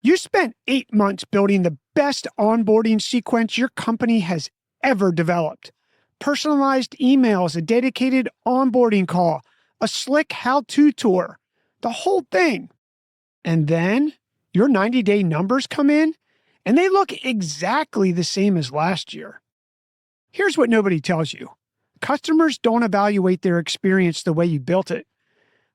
You spent 8 months building the best onboarding sequence your company has ever developed. Personalized emails, a dedicated onboarding call, a slick how-to tour, the whole thing. And then your 90-day numbers come in, and they look exactly the same as last year. Here's what nobody tells you. Customers don't evaluate their experience the way you built it.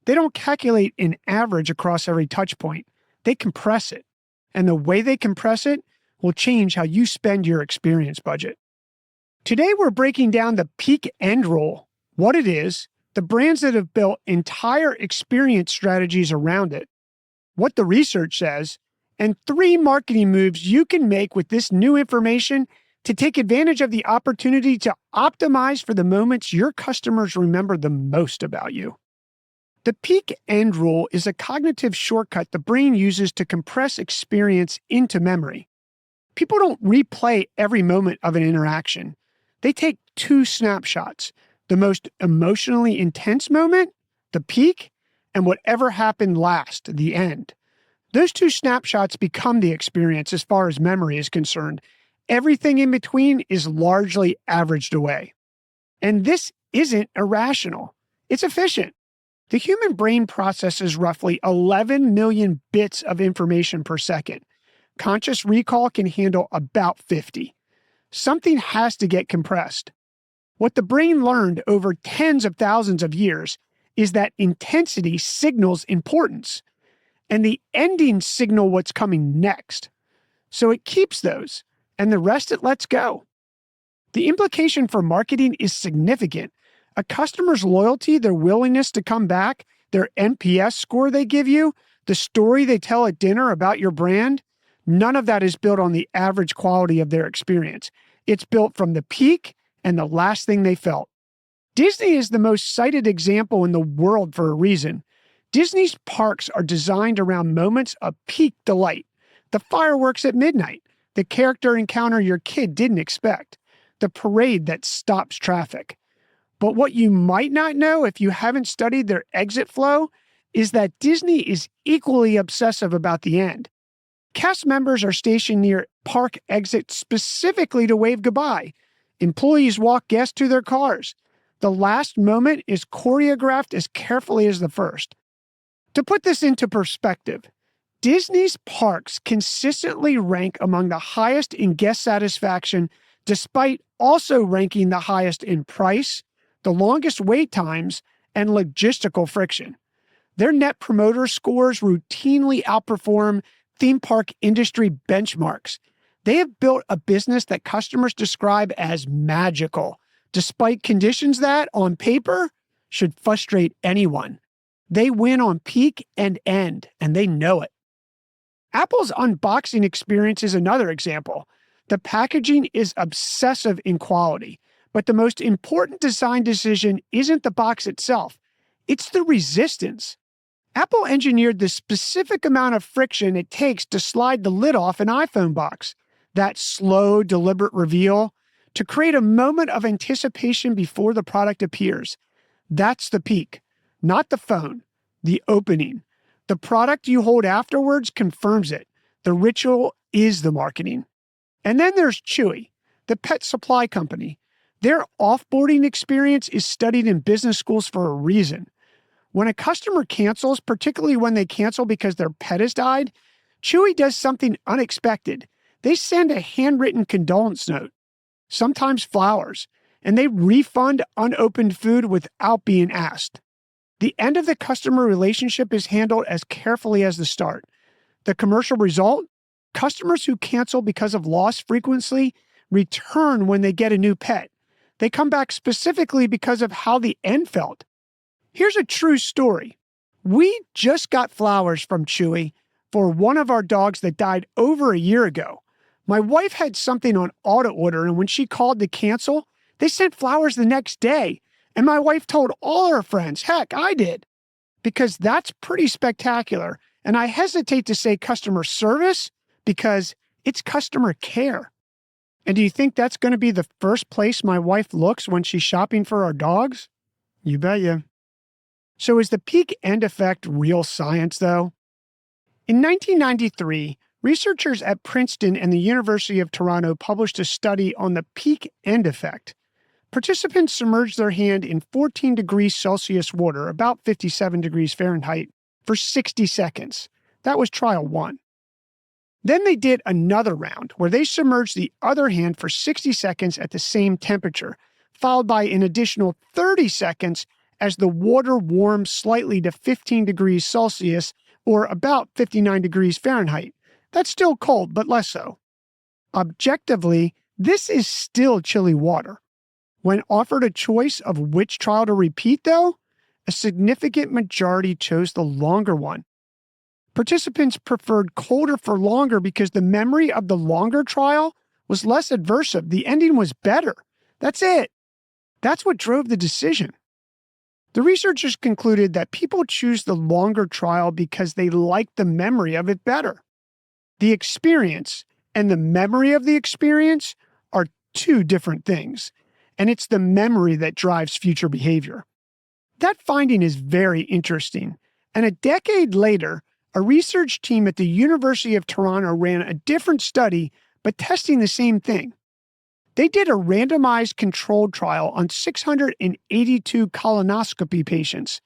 They don't calculate an average across every touch point. They compress it. And the way they compress it will change how you spend your experience budget. Today, we're breaking down the peak end rule, what it is, the brands that have built entire experience strategies around it, what the research says, and 3 marketing moves you can make with this new information to take advantage of the opportunity to optimize for the moments your customers remember the most about you. The peak end rule is a cognitive shortcut the brain uses to compress experience into memory. People don't replay every moment of an interaction. They take 2 snapshots, the most emotionally intense moment, the peak, and whatever happened last, the end. Those 2 snapshots become the experience as far as memory is concerned. Everything in between is largely averaged away. And this isn't irrational. It's efficient. The human brain processes roughly 11 million bits of information per second. Conscious recall can handle about 50. Something has to get compressed. What the brain learned over tens of thousands of years is that intensity signals importance, and the endings signal what's coming next. So it keeps those, and the rest it lets go. The implication for marketing is significant. A customer's loyalty, their willingness to come back, their NPS score they give you, the story they tell at dinner about your brand, none of that is built on the average quality of their experience. It's built from the peak and the last thing they felt. Disney is the most cited example in the world for a reason. Disney's parks are designed around moments of peak delight. The fireworks at midnight, the character encounter your kid didn't expect, the parade that stops traffic. But what you might not know if you haven't studied their exit flow is that Disney is equally obsessive about the end. Cast members are stationed near park exits specifically to wave goodbye. Employees walk guests to their cars. The last moment is choreographed as carefully as the first. To put this into perspective, Disney's parks consistently rank among the highest in guest satisfaction, despite also ranking the highest in price, the longest wait times, and logistical friction. Their net promoter scores routinely outperform theme park industry benchmarks. They have built a business that customers describe as magical, despite conditions that, on paper, should frustrate anyone. They win on peak and end, and they know it. Apple's unboxing experience is another example. The packaging is obsessive in quality, but the most important design decision isn't the box itself. It's the resistance. Apple engineered the specific amount of friction it takes to slide the lid off an iPhone box, that slow, deliberate reveal, to create a moment of anticipation before the product appears. That's the peak, not the phone, the opening. The product you hold afterwards confirms it. The ritual is the marketing. And then there's Chewy, the pet supply company. Their offboarding experience is studied in business schools for a reason. When a customer cancels, particularly when they cancel because their pet has died, Chewy does something unexpected. They send a handwritten condolence note, sometimes flowers, and they refund unopened food without being asked. The end of the customer relationship is handled as carefully as the start. The commercial result? Customers who cancel because of loss frequency return when they get a new pet. They come back specifically because of how the end felt. Here's a true story. We just got flowers from Chewy for one of our dogs that died over a year ago. My wife had something on auto order, and when she called to cancel, they sent flowers the next day. And my wife told all her friends, heck, I did, because that's pretty spectacular. And I hesitate to say customer service because it's customer care. And do you think that's going to be the first place my wife looks when she's shopping for our dogs? You bet you. So is the peak end effect real science, though? In 1993, Researchers at Princeton and the University of Toronto published a study on the peak end effect. Participants submerged their hand in 14 degrees Celsius water, about 57 degrees Fahrenheit, for 60 seconds. That was trial 1. Then they did another round where they submerged the other hand for 60 seconds at the same temperature, followed by an additional 30 seconds as the water warmed slightly to 15 degrees Celsius, or about 59 degrees Fahrenheit. That's still cold, but less so. Objectively, this is still chilly water. When offered a choice of which trial to repeat, though, a significant majority chose the longer one. Participants preferred colder for longer because the memory of the longer trial was less aversive. The ending was better. That's it. That's what drove the decision. The researchers concluded that people choose the longer trial because they like the memory of it better. The experience and the memory of the experience are two different things, and it's the memory that drives future behavior. That finding is very interesting, and a decade later, a research team at the University of Toronto ran a different study, but testing the same thing. They did a randomized controlled trial on 682 colonoscopy patients.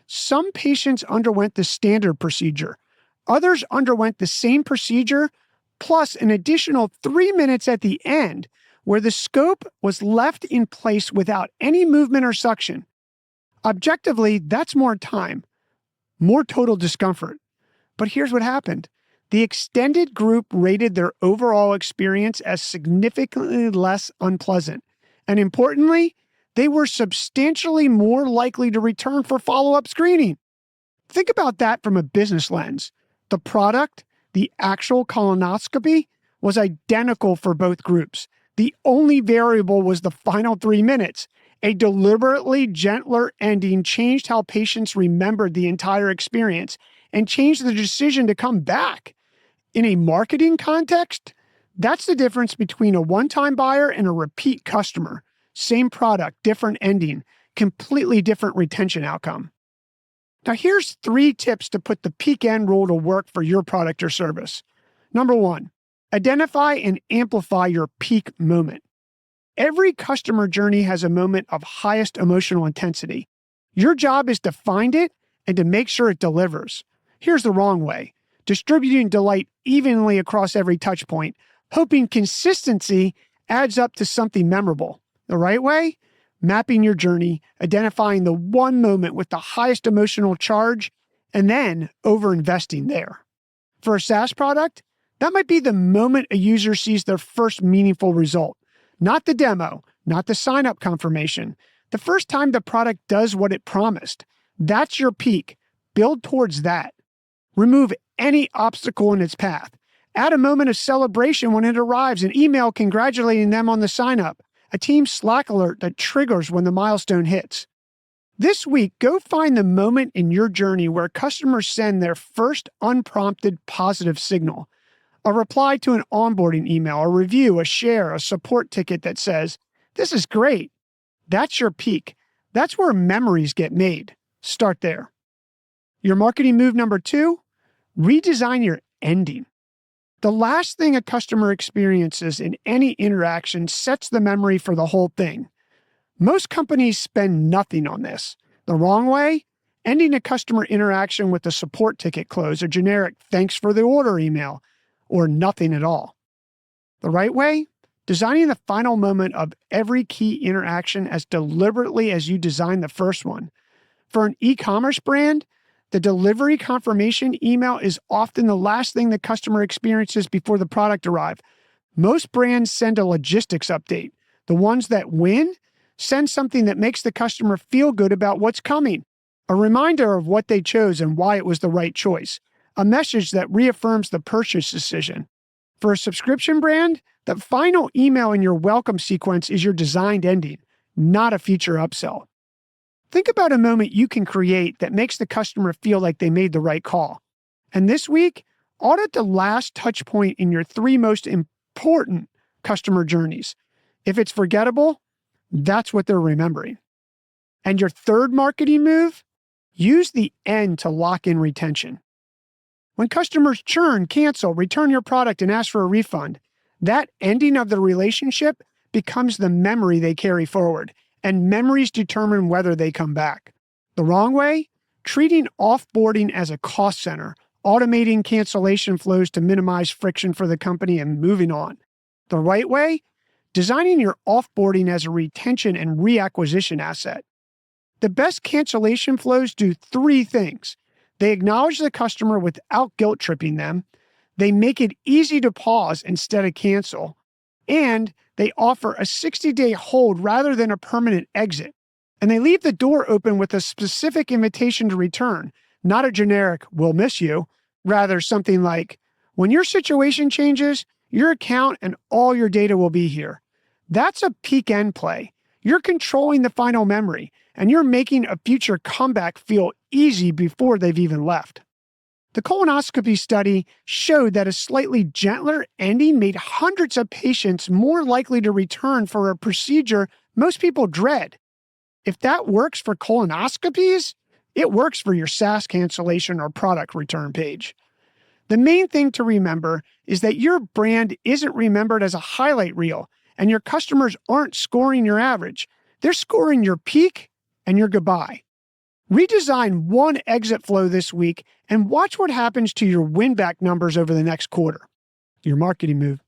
Some patients underwent the standard procedure. Others underwent the same procedure, plus an additional 3 minutes at the end, where the scope was left in place without any movement or suction. Objectively, that's more time, more total discomfort. But here's what happened. The extended group rated their overall experience as significantly less unpleasant. And importantly, they were substantially more likely to return for follow-up screening. Think about that from a business lens. The product, the actual colonoscopy, was identical for both groups. The only variable was the final 3 minutes. A deliberately gentler ending changed how patients remembered the entire experience and changed the decision to come back. In a marketing context, that's the difference between a one-time buyer and a repeat customer. Same product, different ending, completely different retention outcome. Now here's 3 tips to put the peak end rule to work for your product or service. Number 1, identify and amplify your peak moment. Every customer journey has a moment of highest emotional intensity. Your job is to find it and to make sure it delivers. Here's the wrong way. Distributing delight evenly across every touch point, hoping consistency adds up to something memorable. The right way? Mapping your journey, identifying the one moment with the highest emotional charge, and then over-investing there. For a SaaS product, that might be the moment a user sees their first meaningful result. Not the demo, not the sign-up confirmation. The first time the product does what it promised. That's your peak. Build towards that. Remove any obstacle in its path. Add a moment of celebration when it arrives, an email congratulating them on the sign-up, a team Slack alert that triggers when the milestone hits. This week, go find the moment in your journey where customers send their first unprompted positive signal. A reply to an onboarding email, a review, a share, a support ticket that says, "This is great." That's your peak. That's where memories get made. Start there. Your marketing move number 2, redesign your ending. The last thing a customer experiences in any interaction sets the memory for the whole thing. Most companies spend nothing on this. The wrong way? Ending a customer interaction with a support ticket close, a generic "thanks for the order" email, or nothing at all. The right way? Designing the final moment of every key interaction as deliberately as you designed the first one. For an e-commerce brand, the delivery confirmation email is often the last thing the customer experiences before the product arrives. Most brands send a logistics update. The ones that win send something that makes the customer feel good about what's coming. A reminder of what they chose and why it was the right choice. A message that reaffirms the purchase decision. For a subscription brand, the final email in your welcome sequence is your designed ending, not a feature upsell. Think about a moment you can create that makes the customer feel like they made the right call. And this week, audit the last touch point in your 3 most important customer journeys. If it's forgettable, that's what they're remembering. And your 3rd marketing move? Use the end to lock in retention. When customers churn, cancel, return your product, and ask for a refund, that ending of the relationship becomes the memory they carry forward, and memories determine whether they come back. The wrong way? Treating offboarding as a cost center, automating cancellation flows to minimize friction for the company, and moving on. The right way? Designing your offboarding as a retention and reacquisition asset. The best cancellation flows do three things. They acknowledge the customer without guilt-tripping them, they make it easy to pause instead of cancel, and they offer a 60-day hold rather than a permanent exit. And they leave the door open with a specific invitation to return, not a generic, "we'll miss you," rather something like, "when your situation changes, your account and all your data will be here." That's a peak end play. You're controlling the final memory, and you're making a future comeback feel easy before they've even left. The colonoscopy study showed that a slightly gentler ending made hundreds of patients more likely to return for a procedure most people dread. If that works for colonoscopies, it works for your SaaS cancellation or product return page. The main thing to remember is that your brand isn't remembered as a highlight reel, and your customers aren't scoring your average. They're scoring your peak and your goodbye. Redesign one exit flow this week and watch what happens to your win-back numbers over the next quarter. Your marketing move.